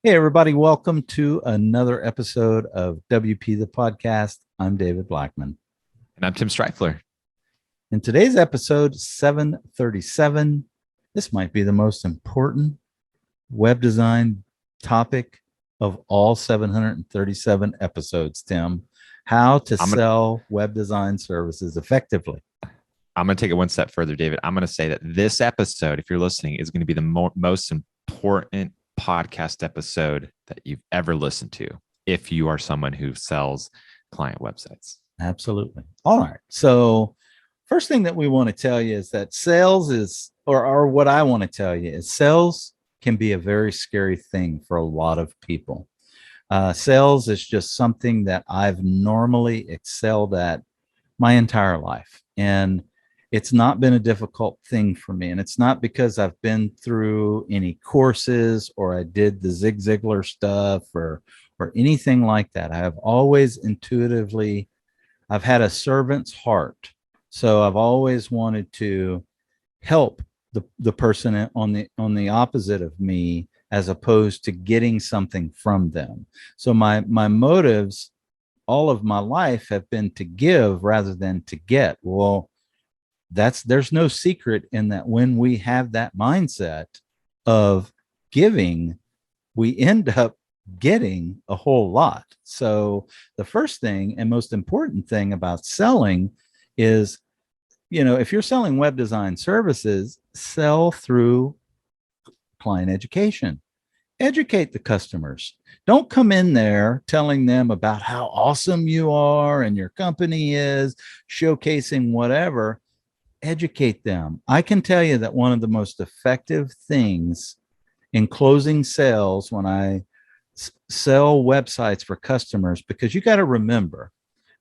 Hey, everybody, welcome to another episode of WP the Podcast. I'm David Blackman. And I'm Tim Streifler. In today's episode 737, this might be the most important web design topic of all 737 episodes, Tim. How to I'm gonna sell web design services effectively. I'm gonna take it one step further, David. I'm gonna say that this episode, if you're listening, is going to be the most important podcast episode that you've ever listened to. If you are someone who sells client websites, Absolutely. All right. So, first thing that we want to tell you is that sales is, or what I want to tell you is sales can be a very scary thing for a lot of people. Sales is just something that I've normally excelled at my entire life. And it's not been a difficult thing for me. And it's not because I've been through any courses or I did the Zig Ziglar stuff or anything like that. I have always intuitively I've had a servant's heart. So I've always wanted to help the person on the opposite of me as opposed to getting something from them. So my motives all of my life have been to give rather than to get. Well, there's no secret in that when we have that mindset of giving, we end up getting a whole lot. So the first thing and most important thing about selling is, if you're selling web design services, sell through client education. Educate the customers. Don't come in there telling them about how awesome you are and your company is, showcasing whatever. Educate them. I can tell you that one of the most effective things in closing sales when I sell websites for customers, because you got to remember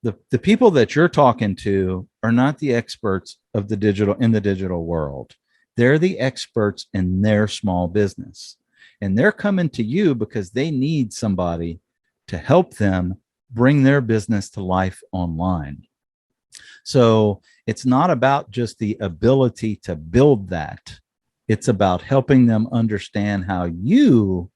the people that you're talking to are not the experts of the digital world. They're the experts in their small business, and they're coming to you because they need somebody to help them bring their business to life online. So it's not about just the ability to build that. It's about helping them understand how you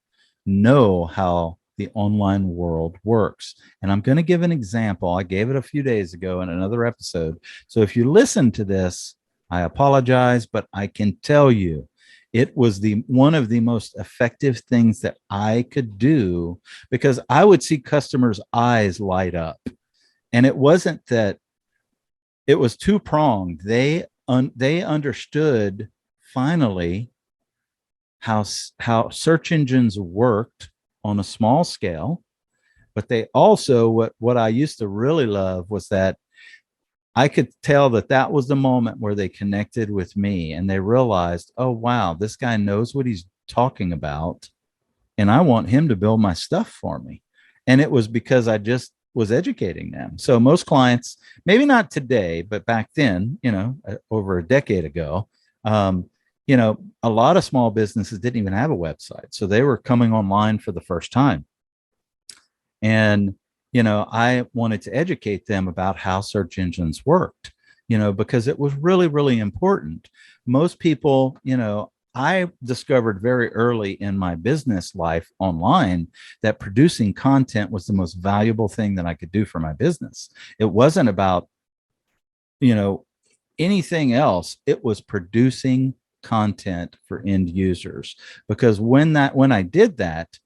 know how the online world works. And I'm going to give an example. I gave it a few days ago in another episode. So if you listen to this, I apologize, but I can tell you it was the one of the most effective things that I could do, because I would see customers' eyes light up. And it wasn't that it was two pronged. They understood finally how search engines worked on a small scale, but they also what I used to really love was that I could tell that that was the moment where they connected with me and they realized, oh wow, this guy knows what he's talking about, and I want him to build my stuff for me. And it was because I just was educating them. So most clients, maybe not today, but back then, over a decade ago, a lot of small businesses didn't even have a website. So they were coming online for the first time. And, I wanted to educate them about how search engines worked, because it was really, really important. Most people, I discovered very early in my business life online that producing content was the most valuable thing that I could do for my business. It wasn't about, you know, anything else. It was producing content for end users, because when I did that,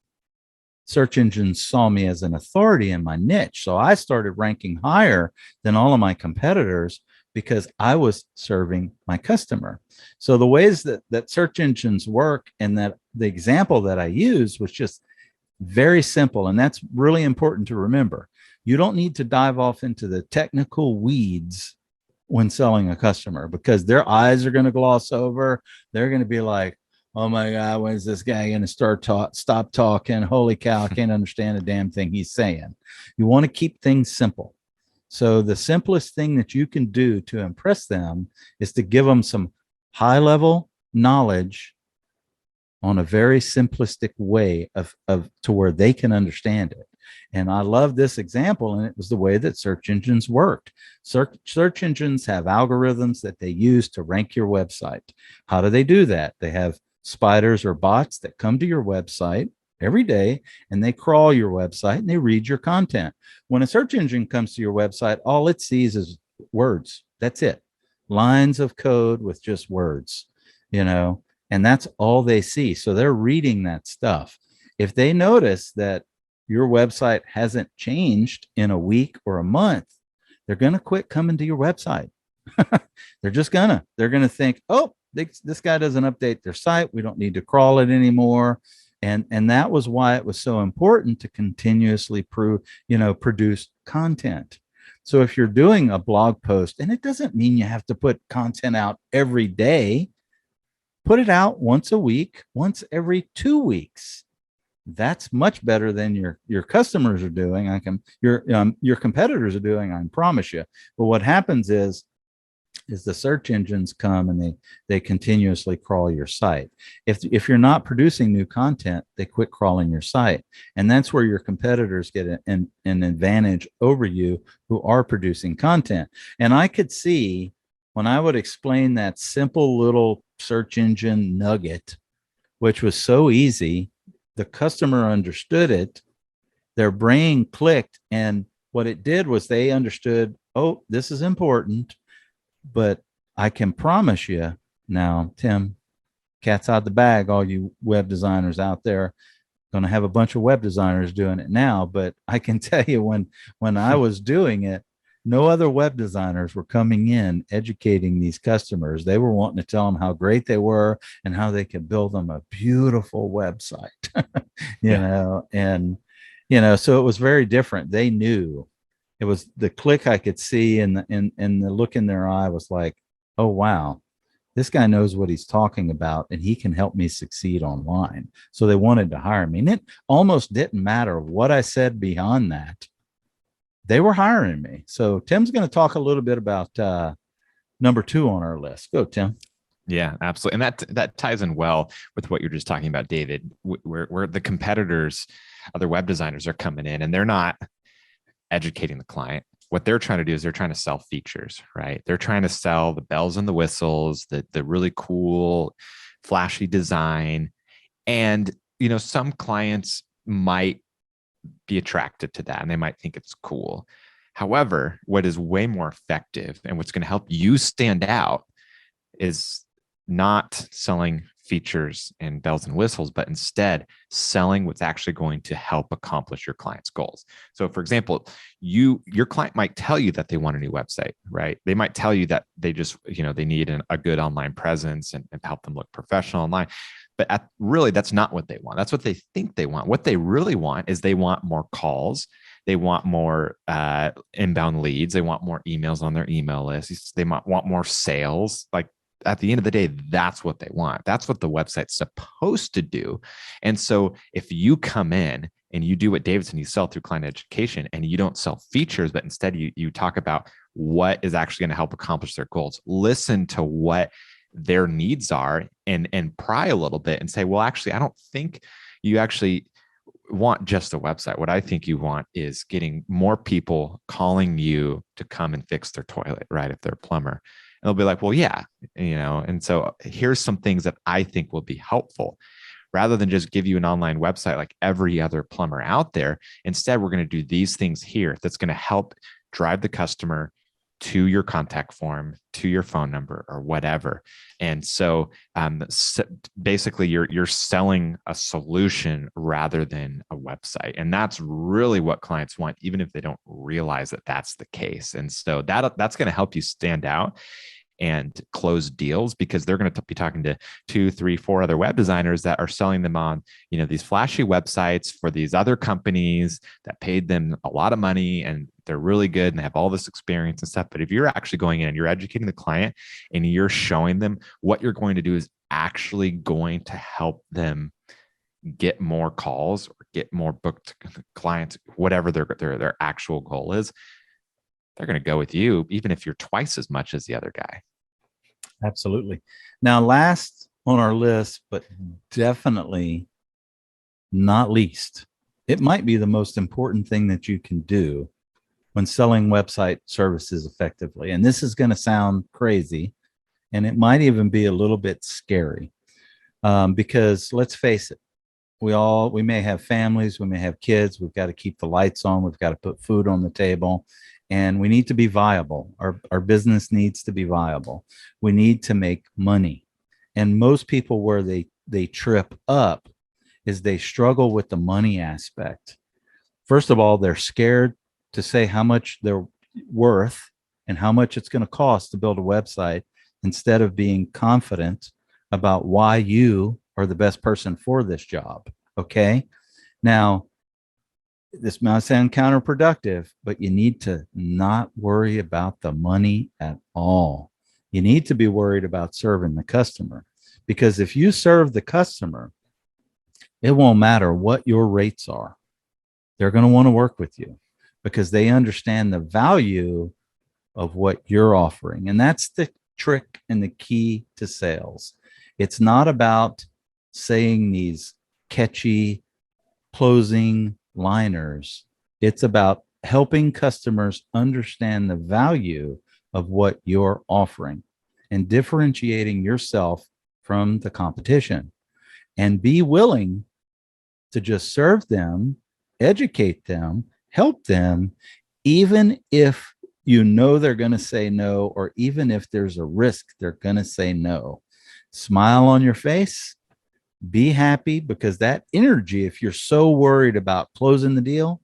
search engines saw me as an authority in my niche. So I started ranking higher than all of my competitors because I was serving my customer. So the ways that search engines work, and that the example that I used was just very simple. And that's really important to remember. You don't need to dive off into the technical weeds when selling a customer, because their eyes are going to gloss over. They're going to be like, oh my God, when's this guy going to stop talking? Holy cow, I can't understand a damn thing he's saying. You want to keep things simple. So the simplest thing that you can do to impress them is to give them some high level knowledge on a very simplistic way of to where they can understand it. And I love this example, and it was the way that search engines worked. Search engines have algorithms that they use to rank your website. How do they do that? They have spiders or bots that come to your website every day, and they crawl your website and they read your content. When a search engine comes to your website, all it sees is words. That's it. Lines of code with just words, and that's all they see. So they're reading that stuff. If they notice that your website hasn't changed in a week or a month, they're going to quit coming to your website. They're going to think, oh, this guy doesn't update their site. We don't need to crawl it anymore. And that was why it was so important to continuously produce content. So if you're doing a blog post, and it doesn't mean you have to put content out every day, put it out once a week, once every 2 weeks. That's much better than your customers are doing. Your competitors are doing, I promise you. But what happens is the search engines come and they continuously crawl your site. If you're not producing new content, they quit crawling your site, and that's where your competitors get an advantage over you who are producing content. And I could see when I would explain that simple little search engine nugget, which was so easy, the customer understood it, their brain clicked, and what it did was they understood, oh, this is important. But I can promise you now, Tim, cat's out the bag, all you web designers out there, going to have a bunch of web designers doing it now. But I can tell you when I was doing it, no other web designers were coming in educating these customers. They were wanting to tell them how great they were and how they could build them a beautiful website, so it was very different. They knew. It was the click I could see, and the look in their eye was like, oh, wow, this guy knows what he's talking about and he can help me succeed online. So they wanted to hire me. And it almost didn't matter what I said beyond that. They were hiring me. So Tim's going to talk a little bit about number 2 on our list. Go, Tim. Yeah, absolutely. And that ties in well with what you're just talking about, David, where the competitors, other web designers are coming in and they're not educating the client. What they're trying to do is they're trying to sell features, right? They're trying to sell the bells and the whistles, the really cool, flashy design. And, some clients might be attracted to that and they might think it's cool. However, what is way more effective and what's going to help you stand out is not selling features and bells and whistles, but instead selling what's actually going to help accomplish your client's goals. So for example, your client might tell you that they want a new website, right? They might tell you that they just, they need a good online presence and help them look professional online. But really, that's not what they want. That's what they think they want. What they really want is they want more calls. They want more inbound leads. They want more emails on their email list. They might want more sales. Like, at the end of the day, that's what they want. That's what the website's supposed to do. And so if you come in and you do what Davidson, you sell through client education and you don't sell features, but instead you talk about what is actually going to help accomplish their goals, listen to what their needs are and pry a little bit and say, well, actually, I don't think you actually want just a website. What I think you want is getting more people calling you to come and fix their toilet, right? If they're a plumber. And they'll be like, well, yeah, and so here's some things that I think will be helpful rather than just give you an online website like every other plumber out there. Instead, we're going to do these things here that's going to help drive the customer to your contact form, to your phone number or whatever. And so basically you're selling a solution rather than a website. And that's really what clients want, even if they don't realize that that's the case. And so that's going to help you stand out and close deals because they're going to be talking to 2, 3, 4 other web designers that are selling them on, these flashy websites for these other companies that paid them a lot of money and they're really good and they have all this experience and stuff. But if you're actually going in and you're educating the client and you're showing them what you're going to do is actually going to help them get more calls or get more booked clients, whatever their actual goal is, they're going to go with you, even if you're twice as much as the other guy. Absolutely. Now, last on our list, but definitely not least, it might be the most important thing that you can do when selling website services effectively. And this is going to sound crazy, and it might even be a little bit scary because let's face it, we may have families, we may have kids, we've got to keep the lights on, we've got to put food on the table, and we need to be viable. Our business needs to be viable. We need to make money. And most people, where they trip up is they struggle with the money aspect. First of all, they're scared to say how much they're worth and how much it's going to cost to build a website, instead of being confident about why you are the best person for this job. Okay. Now, this might sound counterproductive, but you need to not worry about the money at all. You need to be worried about serving the customer, because if you serve the customer, it won't matter what your rates are. They're going to want to work with you because they understand the value of what you're offering. And that's the trick and the key to sales. It's not about saying these catchy closing liners. It's about helping customers understand the value of what you're offering and differentiating yourself from the competition, and be willing to just serve them, educate them, help them, even if you know they're going to say no, or even if there's a risk they're going to say no. Smile on your face, be happy, because that energy, if you're so worried about closing the deal,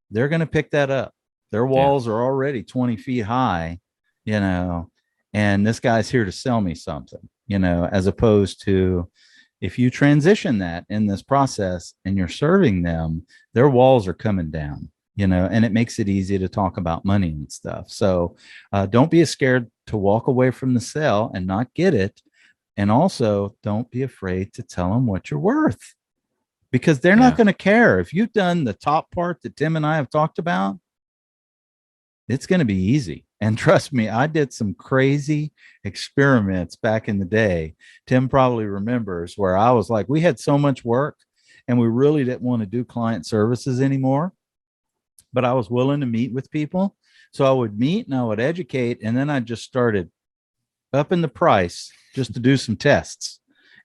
they're going to pick that up. Their Yeah. walls are already 20 feet high, you know, and this guy's here to sell me something, you know, as opposed to, if you transition that in this process and you're serving them, their walls are coming down, you know, and it makes it easy to talk about money and stuff. So don't be scared to walk away from the sale and not get it. And also, don't be afraid to tell them what you're worth, because they're not Yeah. going to care. If you've done the top part that Tim and I have talked about, it's going to be easy. And trust me, I did some crazy experiments back in the day. Tim probably remembers, where I was like, we had so much work and we really didn't want to do client services anymore, but I was willing to meet with people. So I would meet and I would educate. And then I just started upping the price just to do some tests.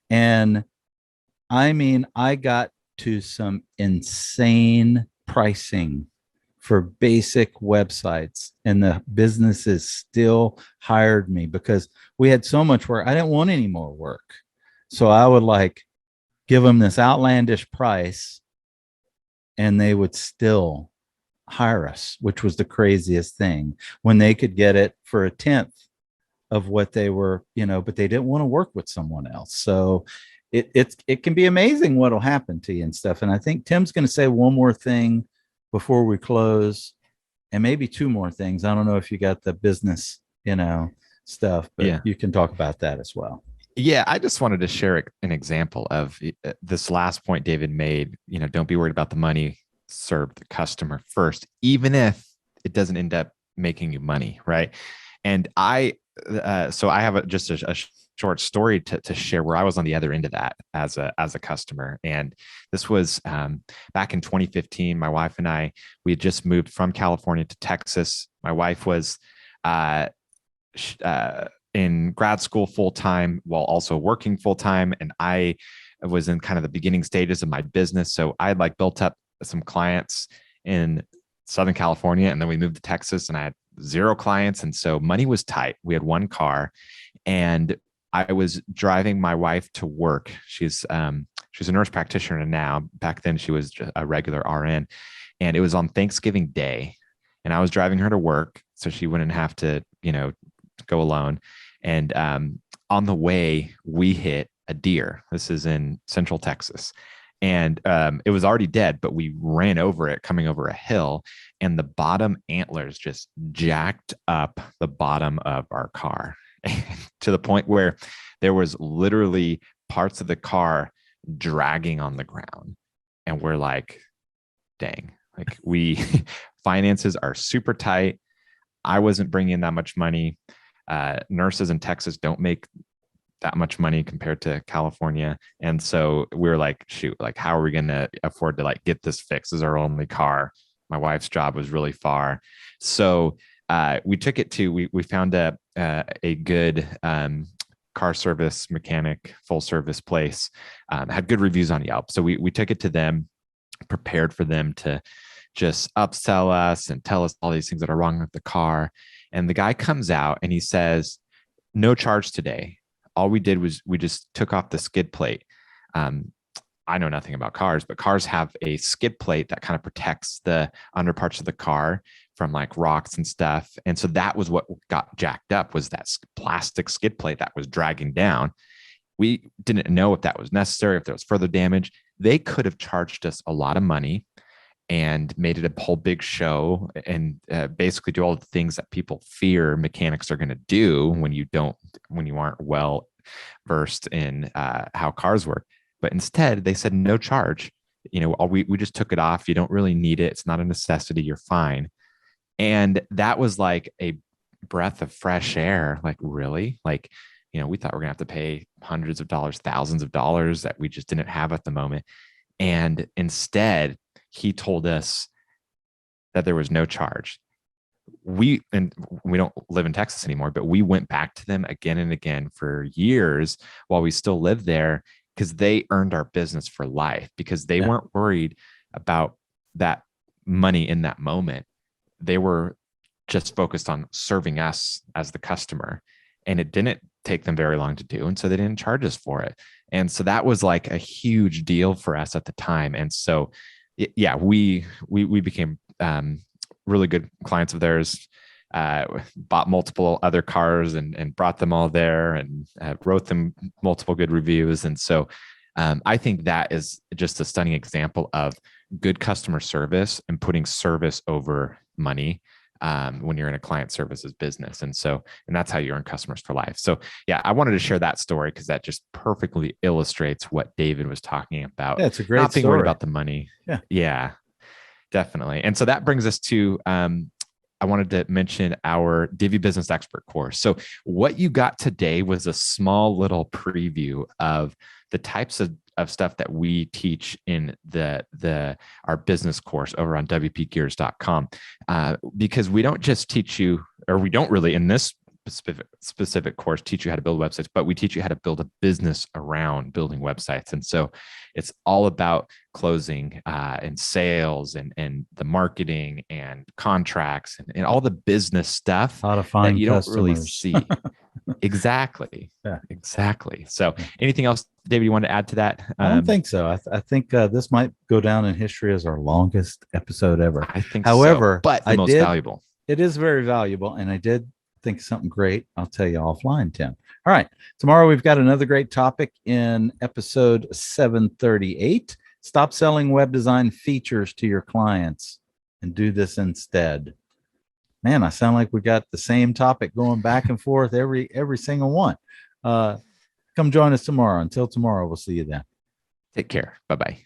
And I mean, I got to some insane pricing for basic websites, and the businesses still hired me because we had so much work. I didn't want any more work. So I would like give them this outlandish price and they would still hire us, which was the craziest thing, when they could get it for a tenth of what they were, you know, but they didn't want to work with someone else. So it can be amazing what'll happen to you and stuff. And I think Tim's going to say one more thing before we close, and maybe two more things. I don't know if you got the business, you know, stuff, but Yeah. you can talk about that as well. Yeah, I just wanted to share an example of this last point David made. You know, don't be worried about the money, serve the customer first, even if it doesn't end up making you money, right? And so I have just a short story to share where I was on the other end of that as a customer. And this was back in 2015. My wife and I, we had just moved from California to Texas. My wife was in grad school full time while also working full time, and I was in kind of the beginning stages of my business. So I had like built up some clients in Southern California, and then we moved to Texas, and I had 0 clients, and so money was tight. We had one car, and I was driving my wife to work. She's a nurse practitioner now. Back then, she was a regular RN, and it was on Thanksgiving Day, and I was driving her to work so she wouldn't have to, you know, go alone. And on the way, we hit a deer. This is in Central Texas. And it was already dead, but we ran over it coming over a hill, and the bottom antlers just jacked up the bottom of our car to the point where there was literally parts of the car dragging on the ground. And we're like, dang, like finances are super tight. I wasn't bringing in that much money. Nurses in Texas don't make that much money compared to California. And so we were like, shoot, like, how are we going to afford to like get this fixed? This is our only car. My wife's job was really far. So we took it to, we found a good car service mechanic, full service place, had good reviews on Yelp. So we took it to them, prepared for them to just upsell us and tell us all these things that are wrong with the car. And the guy comes out and he says, no charge today. All we did was we just took off the skid plate. I know nothing about cars, but cars have a skid plate that kind of protects the under parts of the car from like rocks and stuff. And so that was what got jacked up, was that plastic skid plate that was dragging down. We didn't know if that was necessary, if there was further damage. They could have charged us a lot of money and made it a whole big show and basically do all the things that people fear mechanics are going to do when you aren't well versed in how cars work. But instead they said no charge. We just took it off. You don't really need it. It's not a necessity. You're fine. And that was like a breath of fresh air. Like, really? Like, we thought we we're gonna have to pay hundreds of dollars, thousands of dollars that we just didn't have at the moment. And instead, he told us that there was no charge. We don't live in Texas anymore, but we went back to them again and again for years while we still lived there, because they earned our business for life, because they weren't worried about that money in that moment. They were just focused on serving us as the customer, and it didn't take them very long to do. And so they didn't charge us for it. And so that was like a huge deal for us at the time. And so, yeah, we became really good clients of theirs, bought multiple other cars and brought them all there, and wrote them multiple good reviews. And so I think that is just a stunning example of good customer service and putting service over money when you're in a client services business. And that's how you earn customers for life. So yeah, I wanted to share that story because that just perfectly illustrates what David was talking about. Yeah, it's a great not being story. worried about the money. Yeah, definitely. And so that brings us to, I wanted to mention our Divvy Business Expert course. So what you got today was a small little preview of the types of stuff that we teach in our business course over on wpgears.com, because we don't just teach you, or we don't really in this specific course teach you how to build websites, but we teach you how to build a business around building websites. And so it's all about closing and sales and the marketing and contracts and all the business stuff how to find that you customers. don't really see. Exactly. Yeah. Exactly. So anything else, David, you want to add to that? I don't think so. I think this might go down in history as our longest episode ever. I think However, but the most valuable. It is very valuable. And I did think something great. I'll tell you offline, Tim. All right. Tomorrow we've got another great topic in episode 738. Stop selling web design features to your clients and do this instead. Man, I sound like we got the same topic going back and forth every single one. Come join us tomorrow. Until tomorrow, we'll see you then. Take care. Bye-bye.